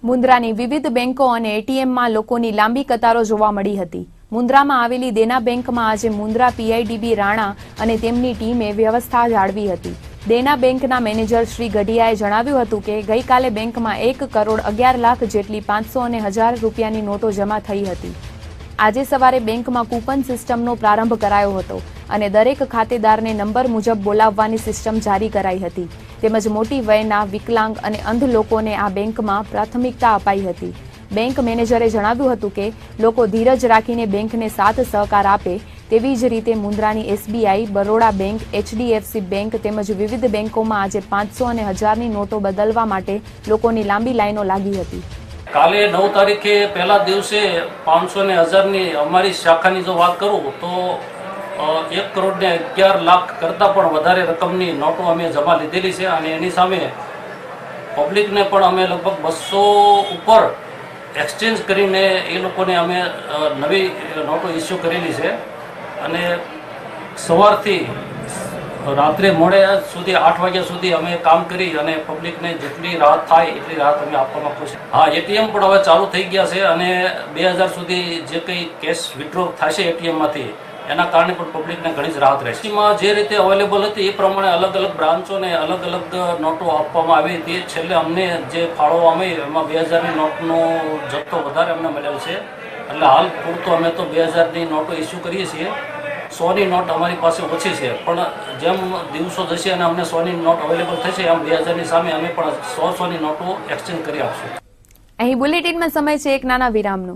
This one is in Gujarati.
મુન્દ્રાની વિવિધ બેંકો અને એટીએમમાં લોકોની લાંબી કતારો જોવા મળી હતી. મુન્દ્રામાં આવેલી દેના બેંકમાં આજે મુન્દ્રા પીઆઈડીબી રાણા અને તેમની ટીમે વ્યવસ્થા જાળવી હતી. દેના બેંકના મેનેજર શ્રી ગઢિયાએ જણાવ્યું હતું કે ગઈકાલે બેંકમાં 1 કરોડ 11 લાખ જેટલી 500 અને 1000 રૂપિયાની નોટો જમા થઈ હતી. આજે સવારે બેંકમાં કૂપન સિસ્ટમનો પ્રારંભ કરાયો હતો અને દરેક ખાતેદારને નંબર મુજબ બોલાવવાની સિસ્ટમ જારી કરાઈ હતી. તેમજ મોટી વયના વિકલાંગ અને અંધ લોકોને આ બેંકમાં પ્રાથમિકતા અપાઈ હતી. બેંક મેનેજરે જણાવ્યું હતું કે લોકો ધીરજ રાખીને બેંકને સાથ સહકાર આપે. તેવી જ રીતે મુન્દ્રાની SBI, Baroda bank, HDFC bank તેમજ વિવિધ બેંકોમાં આજે 500 અને 1000ની નોટો બદલવા માટે લોકોની લાંબી લાઈનો લાગી હતી. કાલે 9 તારીખે પહેલા દિવસે 500 ને 1000ની અમારી શાખાની જો વાત કરું તો 1 કરોડ ને 11 લાખ કરતાં પણ વધારે રકમની નોટો અમે જમા લીધેલી છે અને એની સામે પબ્લિકને પણ અમે લગભગ 200 ઉપર એક્સચેન્જ કરીને એ લોકોને અમે નવી નોટો ઇસ્યુ કરેલી છે અને સવારથી રાત્રે મોડે સુધી 8 વાગ્યા સુધી અમે કામ કરી અને પબ્લિકને જેટલી રાહત થાય એટલી રાહત અમે આપવામાં ખુશ. હા, એટીએમ પણ હવે ચાલુ થઈ ગયા છે અને 2000 સુધી જે કંઈ કેશ વિથડ્રો થશે એટીએમમાંથી એના કારણે પણ પબ્લિકને ઘણી જ રાહત રહેશે. એમાં જે રીતે અવેલેબલ હતી એ પ્રમાણે અલગ અલગ બ્રાન્ચોને અલગ અલગ નોટો આપવામાં આવી હતી. છેલ્લે અમને જે ફાળો અમે એમાં 2000ની નોટનો જથ્થો વધારે અમને મળેલ છે એટલે હાલ પૂરતો અમે તો 2000ની નોટો ઇસ્યુ કરીએ છીએ. 100ની નોટ અમારી પાસે ઓછી છે પણ જેમ દિવસો જશે અને અમને 100ની નોટ અવેલેબલ થશે એમ 2000ની સામે અમે પણ 100-100ની નોટો એક્સચેન્જ કરી આપશું. અહીં બુલેટિનમાં સમય છે એક નાના વિરામનો.